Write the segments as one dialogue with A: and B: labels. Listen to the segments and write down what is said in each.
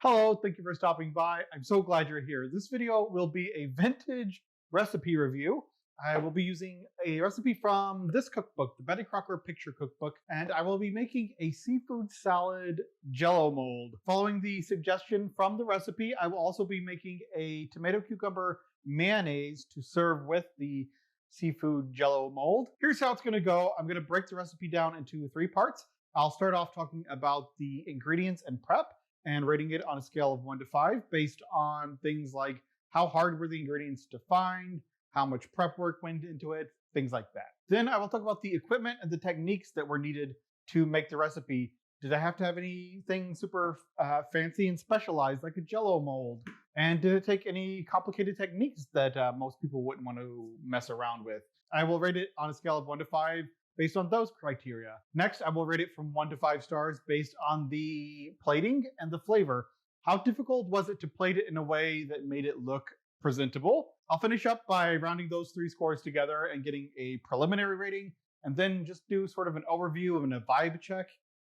A: Hello, thank you for stopping by. I'm so glad you're here. This video will be a vintage recipe review. I will be using a recipe from this cookbook, the Betty Crocker Picture Cookbook, and I will be making a seafood salad Jell-O mold. Following the suggestion from the recipe, I will also be making a tomato cucumber mayonnaise to serve with the seafood Jell-O mold. Here's how it's going to go. I'm going to break the recipe down into 3 parts. I'll start off talking about the ingredients and prep, and rating it on a scale of 1 to 5 based on things like how hard were the ingredients to find, how much prep work went into it, things like that. Then I will talk about the equipment and the techniques that were needed to make the recipe. Did I have to have anything super fancy and specialized like a Jell-O mold? And did it take any complicated techniques that most people wouldn't want to mess around with? I will rate it on a scale of 1 to 5 based on those criteria. Next, I will rate it from 1 to 5 stars based on the plating and the flavor. How difficult was it to plate it in a way that made it look presentable? I'll finish up by rounding those 3 scores together and getting a preliminary rating, and then just do sort of an overview and a vibe check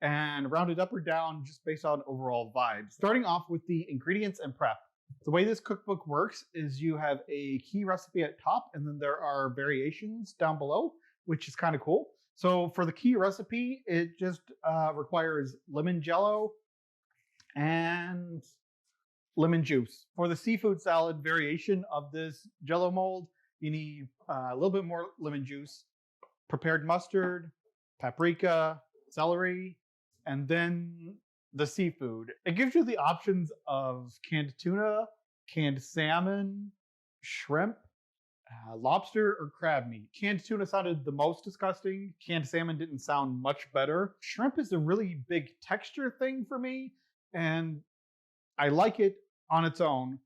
A: and round it up or down just based on overall vibes. Starting off with the ingredients and prep. The way this cookbook works is you have a key recipe at top, and then there are variations down below, which is kind of cool. So for the key recipe, it just requires lemon Jell-O and lemon juice. For the seafood salad variation of this Jell-O mold, you need a little bit more lemon juice, prepared mustard, paprika, celery, and then the seafood. It gives you the options of canned tuna, canned salmon, shrimp, lobster, or crab meat. Canned tuna sounded the most disgusting. Canned salmon didn't sound much better. Shrimp is a really big texture thing for me, and I like it on its own.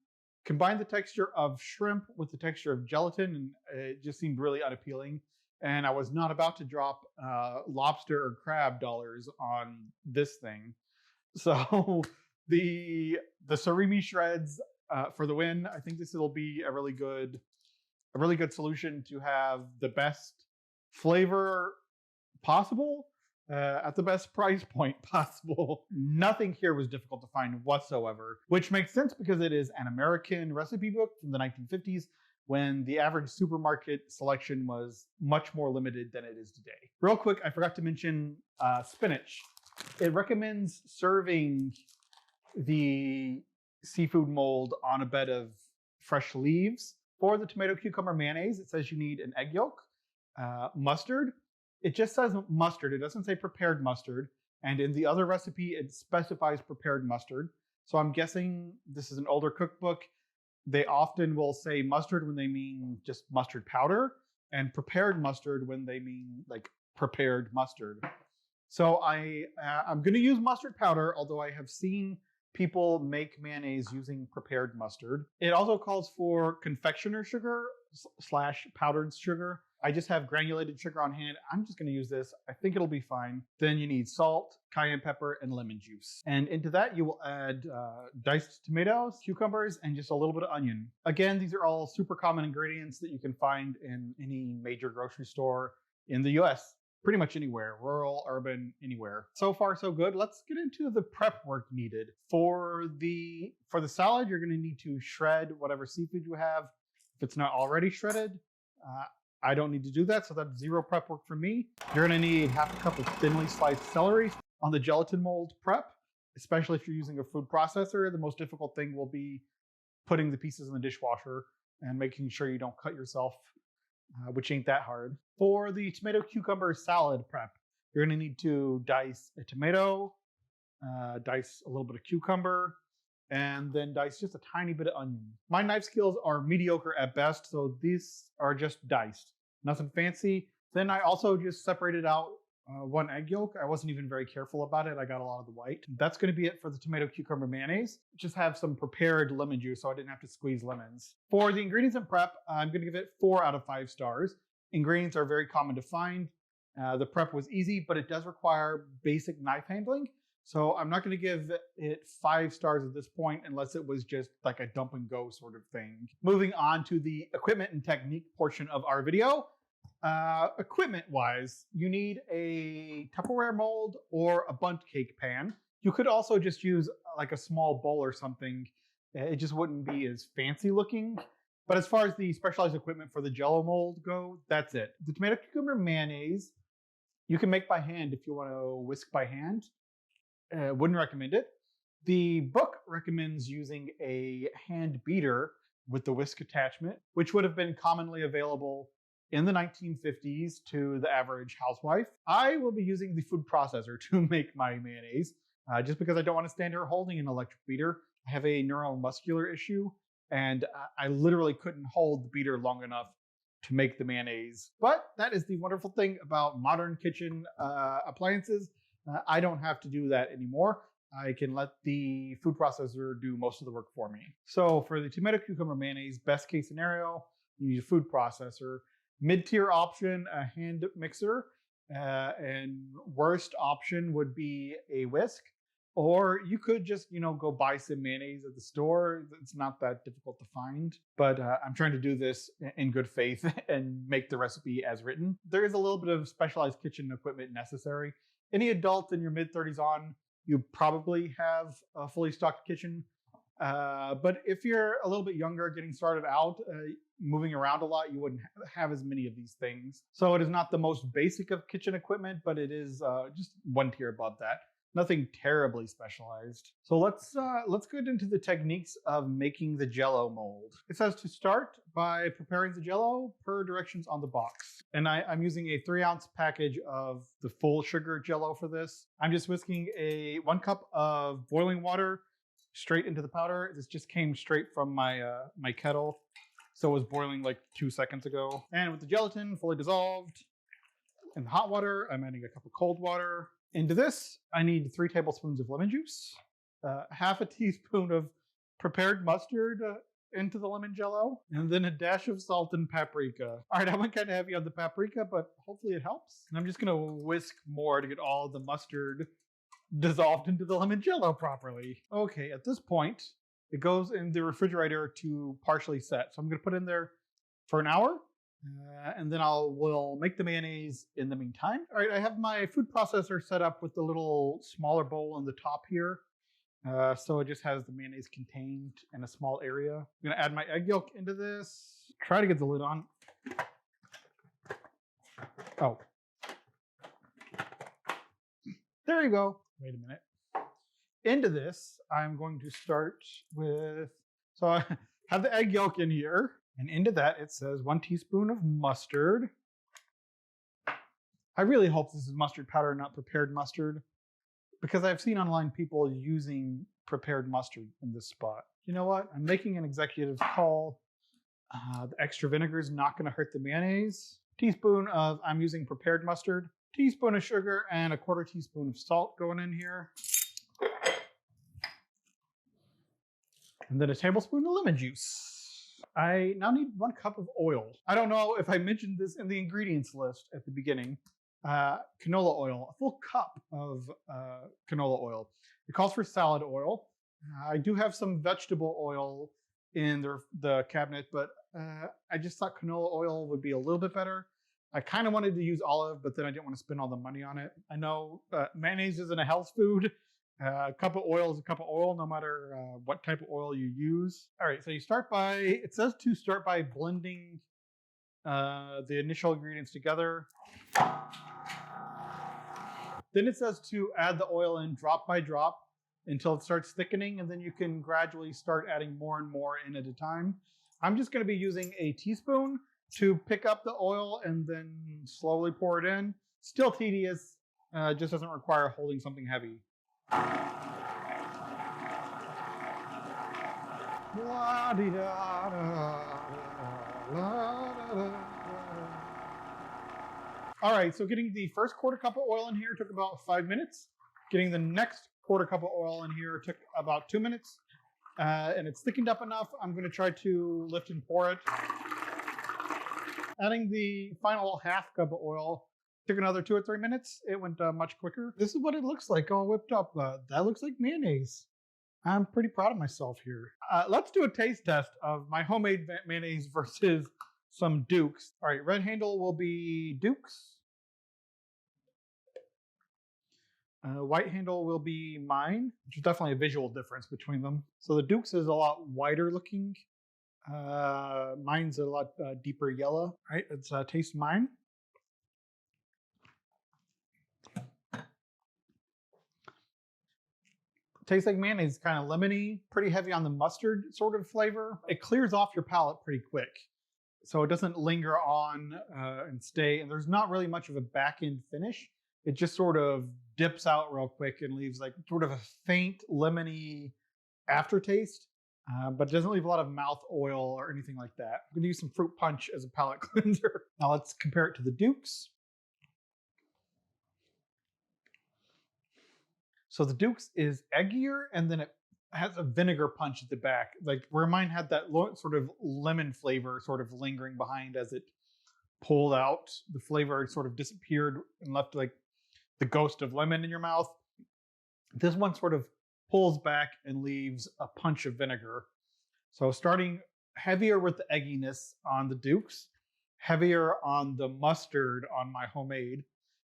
A: Combine the texture of shrimp with the texture of gelatin, and it just seemed really unappealing. And I was not about to drop lobster or crab dollars on this thing. So the surimi shreds for the win. I think this will be a really good solution to have the best flavor possible at the best price point possible. Nothing here was difficult to find whatsoever, which makes sense because it is an American recipe book from the 1950s when the average supermarket selection was much more limited than it is today. Real quick, I forgot to mention spinach. It recommends serving the seafood mold on a bed of fresh leaves. For the tomato cucumber mayonnaise, it says you need an egg yolk, mustard. It just says mustard. It doesn't say prepared mustard. And in the other recipe, it specifies prepared mustard. So I'm guessing this is an older cookbook. They often will say mustard when they mean just mustard powder, and prepared mustard when they mean like prepared mustard. So I'm going to use mustard powder, although I have seen people make mayonnaise using prepared mustard. It also calls for confectioner sugar / powdered sugar. I just have granulated sugar on hand. I'm just going to use this. I think it'll be fine. Then you need salt, cayenne pepper, and lemon juice. And into that, you will add diced tomatoes, cucumbers, and just a little bit of onion. Again, these are all super common ingredients that you can find in any major grocery store in the US. Pretty much anywhere, rural, urban, anywhere. So far, so good. Let's get into the prep work needed. For the salad, you're going to need to shred whatever seafood you have. If it's not already shredded, I don't need to do that, so that's 0 prep work for me. You're going to need half a cup of thinly sliced celery. On the gelatin mold prep, especially if you're using a food processor, the most difficult thing will be putting the pieces in the dishwasher and making sure you don't cut yourself, which ain't that hard. For the tomato cucumber salad prep, you're going to need to dice a tomato, dice a little bit of cucumber, and then dice just a tiny bit of onion. My knife skills are mediocre at best, so these are just diced. Nothing fancy. Then I also just separated out 1 egg yolk. I wasn't even very careful about it. I got a lot of the white. That's going to be it for the tomato cucumber mayonnaise. Just have some prepared lemon juice so I didn't have to squeeze lemons. For the ingredients and prep, I'm going to give it 4 out of 5 stars. Ingredients are very common to find. The prep was easy, but it does require basic knife handling. So I'm not going to give it 5 stars at this point unless it was just like a dump and go sort of thing. Moving on to the equipment and technique portion of our video. Equipment wise, you need a Tupperware mold or a bundt cake pan. You could also just use like a small bowl or something. It just wouldn't be as fancy looking. But as far as the specialized equipment for the Jell-O mold go, that's it. The tomato cucumber mayonnaise, you can make by hand if you want to whisk by hand. Wouldn't recommend it. The book recommends using a hand beater with the whisk attachment, which would have been commonly available in the 1950s to the average housewife. I will be using the food processor to make my mayonnaise, just because I don't want to stand here holding an electric beater. I have a neuromuscular issue, and I literally couldn't hold the beater long enough to make the mayonnaise. But that is the wonderful thing about modern kitchen appliances. I don't have to do that anymore. I can let the food processor do most of the work for me. So for the tomato cucumber mayonnaise, best case scenario, you need a food processor. Mid-tier option, a hand mixer. And worst option would be a whisk. Or you could just, go buy some mayonnaise at the store. It's not that difficult to find. But I'm trying to do this in good faith and make the recipe as written. There is a little bit of specialized kitchen equipment necessary. Any adult in your mid-30s on, you probably have a fully stocked kitchen. But if you're a little bit younger, getting started out, moving around a lot, you wouldn't have as many of these things. So it is not the most basic of kitchen equipment, but it is just one tier above that. Nothing terribly specialized. So let's get into the techniques of making the Jell-O mold. It says to start by preparing the Jell-O per directions on the box. And I'm using a 3-ounce package of the full sugar Jell-O for this. I'm just whisking 1 cup of boiling water straight into the powder. This just came straight from my my kettle, so it was boiling like 2 seconds ago. And with the gelatin fully dissolved in the hot water, I'm adding a cup of cold water. Into this, I need 3 tablespoons of lemon juice, half a teaspoon of prepared mustard into the lemon Jell-O, and then a dash of salt and paprika. All right, I went kind of heavy on the paprika, but hopefully it helps. And I'm just gonna whisk more to get all the mustard dissolved into the lemon Jell-O properly. Okay, at this point, it goes in the refrigerator to partially set. So I'm gonna put it in there for an hour. And then we'll make the mayonnaise in the meantime. All right, I have my food processor set up with the little smaller bowl on the top here. So it just has the mayonnaise contained in a small area. I'm gonna add my egg yolk into this. Try to get the lid on. Oh. There you go. Wait a minute. Into this, I'm going to start with, so I have the egg yolk in here. And into that, it says 1 teaspoon of mustard. I really hope this is mustard powder, not prepared mustard, because I've seen online people using prepared mustard in this spot. You know what? I'm making an executive call. The extra vinegar is not going to hurt the mayonnaise. Teaspoon of, I'm using prepared mustard. Teaspoon of sugar and a 1/4 teaspoon of salt going in here. And then a tablespoon of lemon juice. I now need 1 cup of oil. I don't know if I mentioned this in the ingredients list at the beginning. Canola oil, a full cup of canola oil. It calls for salad oil. I do have some vegetable oil in the cabinet, but I just thought canola oil would be a little bit better. I kind of wanted to use olive, but then I didn't want to spend all the money on it. I know mayonnaise isn't a health food. A cup of oil is a cup of oil, no matter what type of oil you use. All right, so you start by, it says to start by blending the initial ingredients together. Then it says to add the oil in drop by drop until it starts thickening, and then you can gradually start adding more and more in at a time. I'm just going to be using a teaspoon to pick up the oil and then slowly pour it in. Still tedious, just doesn't require holding something heavy. All right, so getting the first 1/4 cup of oil in here took about 5 minutes. Getting the next 1/4 cup of oil in here took about 2 minutes. And it's thickened up enough. I'm going to try to lift and pour it. Adding the final 1/2 cup of oil took another 2 or 3 minutes. It went much quicker. This is what it looks like all whipped up. That looks like mayonnaise. I'm pretty proud of myself here. Let's do a taste test of my homemade mayonnaise versus some Duke's. All right, red handle will be Duke's. White handle will be mine, which is definitely a visual difference between them. So the Duke's is a lot wider looking. Mine's a lot deeper yellow. All right, let's taste mine. Tastes like mayonnaise, kind of lemony, pretty heavy on the mustard sort of flavor. It clears off your palate pretty quick, so it doesn't linger on and stay. And there's not really much of a back end finish. It just sort of dips out real quick and leaves like sort of a faint lemony aftertaste, but it doesn't leave a lot of mouth oil or anything like that. I'm gonna use some fruit punch as a palate cleanser. Now let's compare it to the Duke's. So the Duke's is eggier, and then it has a vinegar punch at the back, like where mine had that sort of lemon flavor sort of lingering behind as it pulled out. The flavor sort of disappeared and left like the ghost of lemon in your mouth. This one sort of pulls back and leaves a punch of vinegar. So starting heavier with the egginess on the Duke's, heavier on the mustard on my homemade,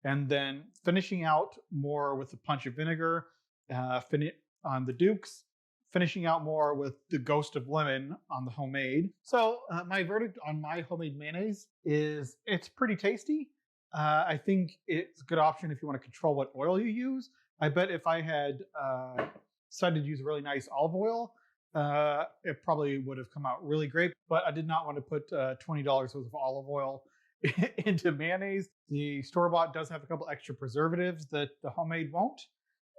A: and then finishing out more with a punch of vinegar on the Duke's, finishing out more with the ghost of lemon on the homemade. So my verdict on my homemade mayonnaise is it's pretty tasty. I think it's a good option if you want to control what oil you use. I bet if I had decided to use really nice olive oil, it probably would have come out really great. But I did not want to put $20 worth of olive oil into mayonnaise. The store-bought does have a couple extra preservatives that the homemade won't,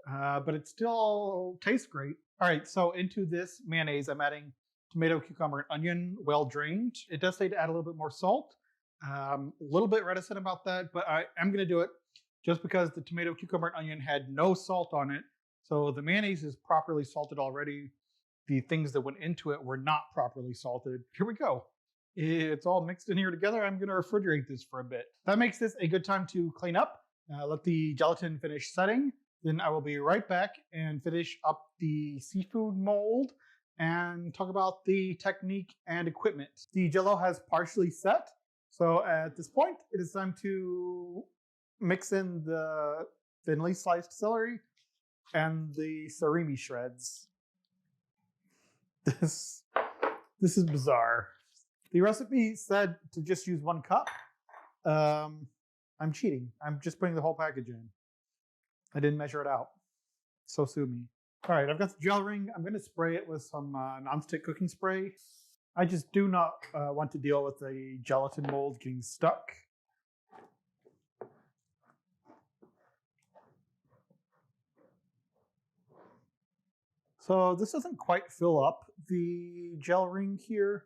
A: but it still tastes great. All right, so into this mayonnaise, I'm adding tomato, cucumber, and onion, well drained. It does say to add a little bit more salt. A little bit reticent about that, but I am going to do it just because the tomato, cucumber, and onion had no salt on it. So the mayonnaise is properly salted already. The things that went into it were not properly salted. Here we go. It's all mixed in here together. I'm going to refrigerate this for a bit. That makes this a good time to clean up. Let the gelatin finish setting. Then I will be right back and finish up the seafood mold and talk about the technique and equipment. The Jell-O has partially set. So at this point, it is time to mix in the thinly sliced celery and the surimi shreds. This is bizarre. The recipe said to just use 1 cup. I'm cheating. I'm just putting the whole package in. I didn't measure it out. So sue me. All right, I've got the gel ring. I'm going to spray it with some nonstick cooking spray. I just do not want to deal with the gelatin mold getting stuck. So this doesn't quite fill up the gel ring here.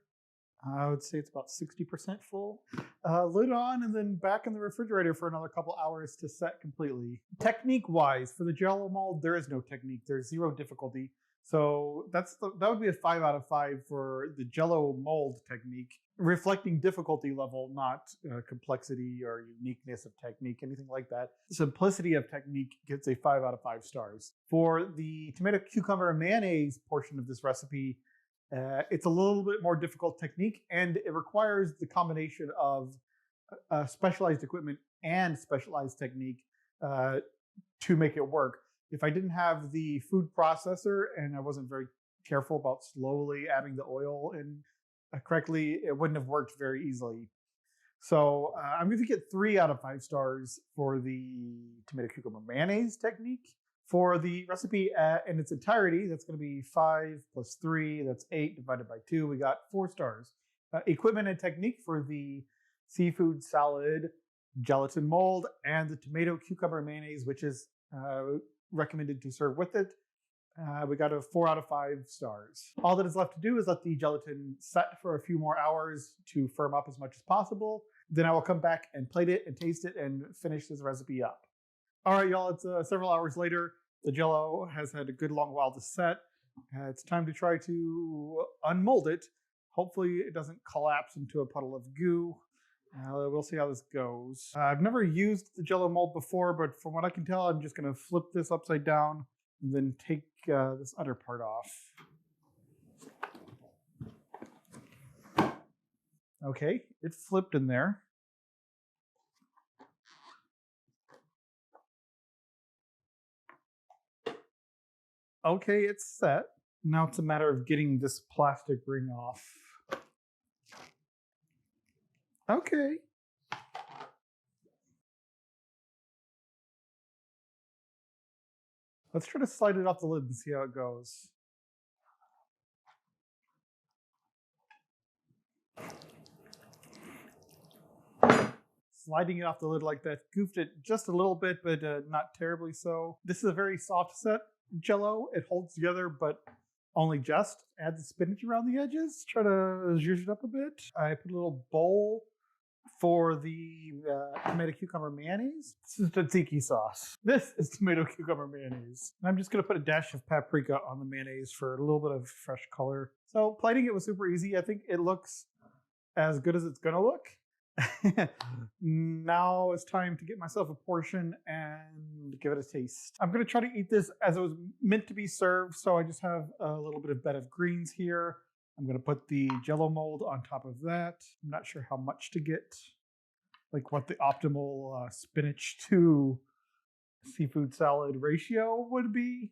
A: I would say it's about 60% full. Lid on and then back in the refrigerator for another couple hours to set completely. Technique-wise, for the Jell-O mold, there is no technique. There's 0 difficulty. So that would be a 5 out of 5 for the Jell-O mold technique, reflecting difficulty level, not complexity or uniqueness of technique, anything like that. Simplicity of technique gets a 5 out of 5 stars. For the tomato, cucumber, and mayonnaise portion of this recipe, it's a little bit more difficult technique, and it requires the combination of specialized equipment and specialized technique to make it work. If I didn't have the food processor and I wasn't very careful about slowly adding the oil in correctly, it wouldn't have worked very easily. So I'm going to get 3 out of 5 stars for the tomato, cucumber, mayonnaise technique. For the recipe in its entirety, that's going to be 5 plus 3, that's 8 divided by 2. We got 4 stars. Equipment and technique for the seafood salad, gelatin mold, and the tomato, cucumber, mayonnaise, which is recommended to serve with it. We got a 4 out of 5 stars. All that is left to do is let the gelatin set for a few more hours to firm up as much as possible. Then I will come back and plate it and taste it and finish this recipe up. All right, y'all, it's several hours later. The Jell-O has had a good long while to set. It's time to try to unmold it. Hopefully it doesn't collapse into a puddle of goo. We'll see how this goes. I've never used the Jell-O mold before, but from what I can tell, I'm just going to flip this upside down and then take this other part off. Okay, it flipped in there. Okay, it's set. Now it's a matter of getting this plastic ring off. Okay. Let's try to slide it off the lid and see how it goes. Sliding it off the lid like that goofed it just a little bit, but not terribly so. This is a very soft set Jell-O. It holds together, but only just. Add the spinach around the edges. Try to zhuzh it up a bit. I put a little bowl for the tomato cucumber mayonnaise. This is tzatziki sauce. This is tomato cucumber mayonnaise. And I'm just going to put a dash of paprika on the mayonnaise for a little bit of fresh color. So plating it was super easy. I think it looks as good as it's going to look. Now it's time to get myself a portion and give it a taste. I'm going to try to eat this as it was meant to be served. So I just have a little bit of bed of greens here. I'm going to put the Jell-O mold on top of that. I'm not sure how much to get, like what the optimal spinach to seafood salad ratio would be.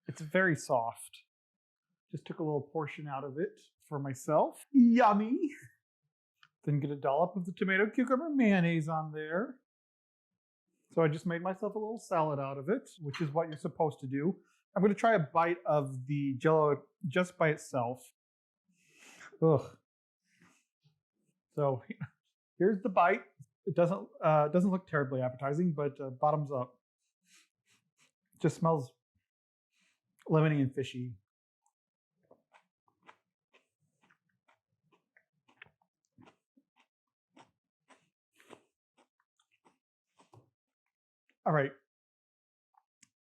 A: It's very soft. Just took a little portion out of it for myself. Yummy. Then get a dollop of the tomato cucumber mayonnaise on there. So I just made myself a little salad out of it, which is what you're supposed to do. I'm going to try a bite of the Jell-O just by itself. Ugh. So here's the bite. It doesn't look terribly appetizing, but bottoms up. It just smells lemony and fishy. All right.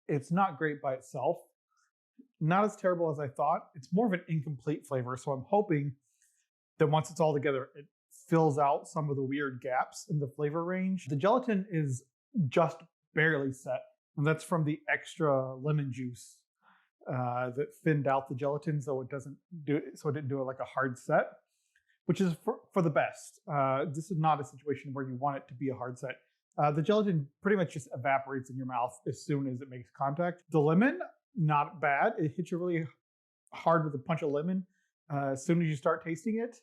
A: It's not great by itself. Not as terrible as I thought. It's more of an incomplete flavor. So I'm hoping that once it's all together, it fills out some of the weird gaps in the flavor range. The gelatin is just barely set. And that's from the extra lemon juice that thinned out the gelatin so it didn't do it like a hard set, which is for the best. This is not a situation where you want it to be a hard set. The gelatin pretty much just evaporates in your mouth as soon as it makes contact. The lemon, not bad. It hits you really hard with a punch of lemon as soon as you start tasting it.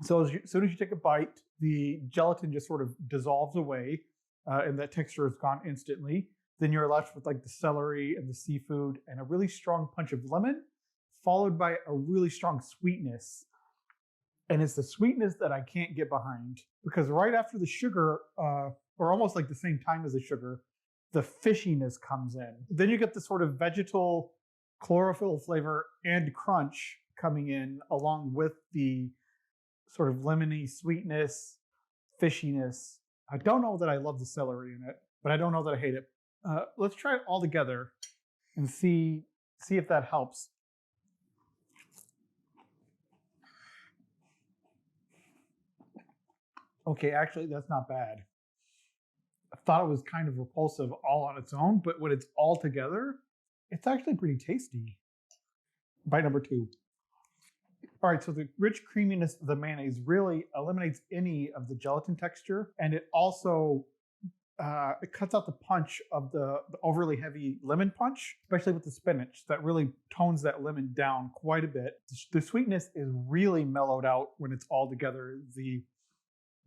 A: So as soon as you take a bite, the gelatin just sort of dissolves away and that texture is gone instantly. Then you're left with like the celery and the seafood and a really strong punch of lemon, followed by a really strong sweetness. And it's the sweetness that I can't get behind because right after the sugar, or almost like the same time as the sugar, the fishiness comes in. Then you get the sort of vegetal chlorophyll flavor and crunch coming in along with the sort of lemony sweetness, fishiness. I don't know that I love the celery in it, but I don't know that I hate it. Let's try it all together and see if that helps. Okay, actually, that's not bad. I thought it was kind of repulsive all on its own, but when it's all together, it's actually pretty tasty. Bite number 2. All right, so the rich creaminess of the mayonnaise really eliminates any of the gelatin texture, and it also it cuts out the punch of the overly heavy lemon punch, especially with the spinach. That really tones that lemon down quite a bit. The sweetness is really mellowed out when it's all together. The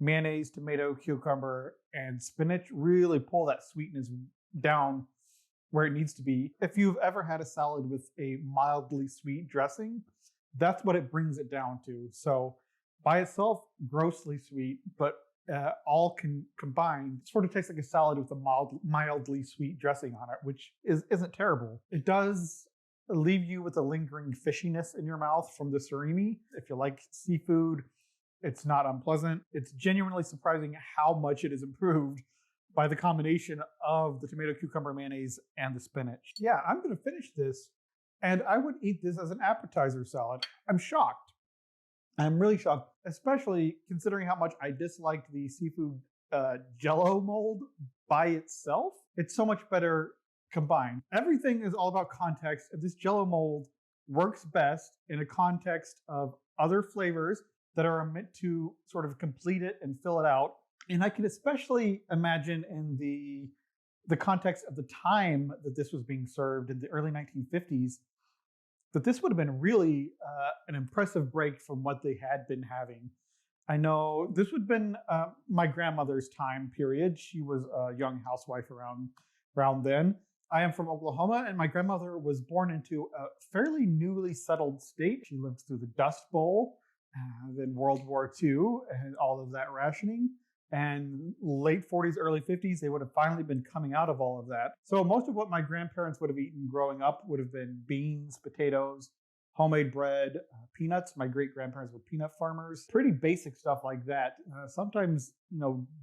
A: mayonnaise, tomato, cucumber, and spinach really pull that sweetness down where it needs to be. If you've ever had a salad with a mildly sweet dressing, that's what it brings it down to. So by itself, grossly sweet, but all combined sort of tastes like a salad with a mildly sweet dressing on it, which isn't terrible. It does leave you with a lingering fishiness in your mouth from the surimi. If you like seafood, it's not unpleasant. It's genuinely surprising how much it is improved by the combination of the tomato cucumber mayonnaise and the spinach. Yeah, I'm going to finish this, and I would eat this as an appetizer salad. I'm shocked. I'm really shocked, especially considering how much I disliked the seafood Jell-O mold by itself. It's so much better combined. Everything is all about context. This Jell-O mold works best in a context of other flavors that are meant to sort of complete it and fill it out. And I can especially imagine in the the context of the time that this was being served in the early 1950s, that this would have been really an impressive break from what they had been having. I know this would have been my grandmother's time period. She was a young housewife around then. I am from Oklahoma, and my grandmother was born into a fairly newly settled state. She lived through the Dust Bowl, then World War II, and all of that rationing. And late 40s, early 50s, they would have finally been coming out of all of that. So most of what my grandparents would have eaten growing up would have been beans, potatoes, homemade bread, peanuts. My great-grandparents were peanut farmers. Pretty basic stuff like that. Sometimes,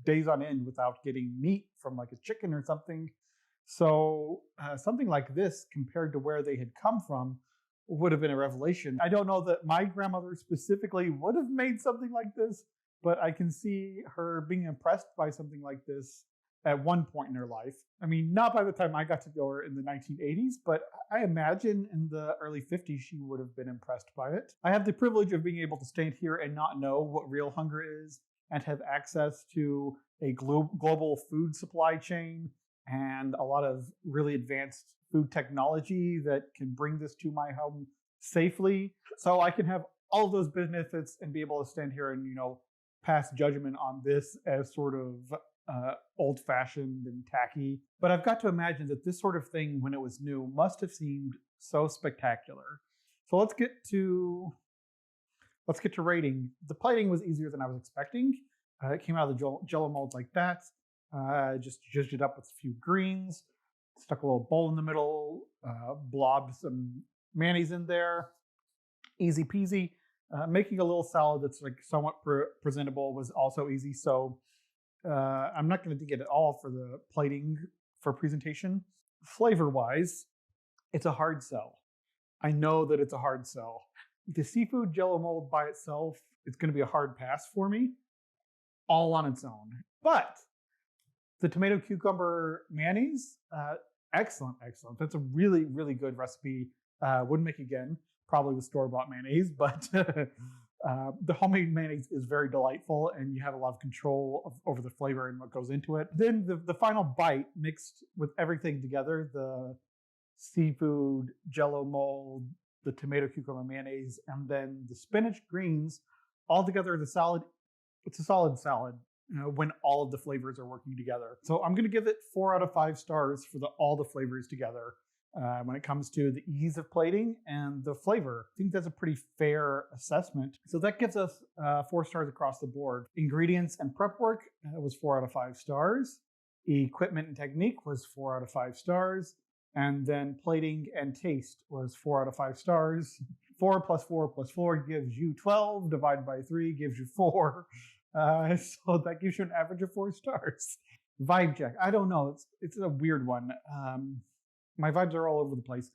A: days on end without getting meat from like a chicken or something. So something like this, compared to where they had come from, would have been a revelation. I don't know that my grandmother specifically would have made something like this, but I can see her being impressed by something like this at one point in her life. I mean, not by the time I got to know her in the 1980s, but I imagine in the early 50s she would have been impressed by it. I have the privilege of being able to stand here and not know what real hunger is and have access to a global food supply chain and a lot of really advanced food technology that can bring this to my home safely. So I can have all of those benefits and be able to stand here and, pass judgment on this as sort of old-fashioned and tacky. But I've got to imagine that this sort of thing, when it was new, must have seemed so spectacular. So let's get to rating. The plating was easier than I was expecting. It came out of the Jell-O mold like that. Just zhuzhed it up with a few greens, stuck a little bowl in the middle, blobbed some mayonnaise in there. Easy peasy. Making a little salad that's like somewhat presentable was also easy. So I'm not going to dig it at all for the plating for presentation. Flavor-wise, it's a hard sell. I know that it's a hard sell. The seafood Jell-O mold by itself, it's going to be a hard pass for me, all on its own. But the tomato cucumber mayonnaise, excellent. That's a really, really good recipe. Wouldn't make again, probably with store-bought mayonnaise, but the homemade mayonnaise is very delightful, and you have a lot of control over the flavor and what goes into it. Then the final bite, mixed with everything together, the seafood Jell-O mold, the tomato cucumber mayonnaise, and then the spinach greens, all together as a salad. It's a solid salad. When all of the flavors are working together. So I'm going to give it 4 out of 5 stars for all the flavors together when it comes to the ease of plating and the flavor. I think that's a pretty fair assessment. So that gives us 4 stars across the board. Ingredients and prep work was 4 out of 5 stars. Equipment and technique was 4 out of 5 stars. And then plating and taste was 4 out of 5 stars. 4 plus 4 plus 4 gives you 12. Divided by 3 gives you 4. So that gives you an average of 4 stars. Vibe check. I don't know. It's a weird one. My vibes are all over the place.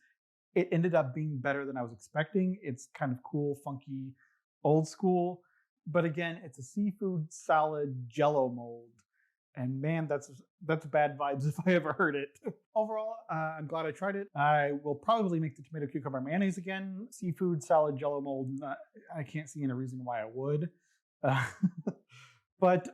A: It ended up being better than I was expecting. It's kind of cool, funky, old school. But again, it's a seafood salad Jell-O mold. And man, that's bad vibes if I ever heard it. Overall, I'm glad I tried it. I will probably make the tomato cucumber mayonnaise again. Seafood salad Jell-O mold, I can't see any reason why I would. But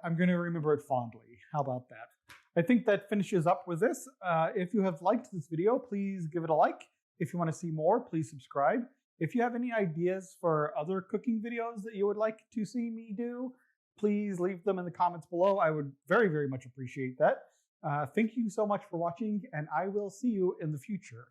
A: I'm going to remember it fondly. How about that? I think that finishes up with this. If you have liked this video, please give it a like. If you want to see more, please subscribe. If you have any ideas for other cooking videos that you would like to see me do, please leave them in the comments below. I would very, very much appreciate that. Thank you so much for watching, and I will see you in the future.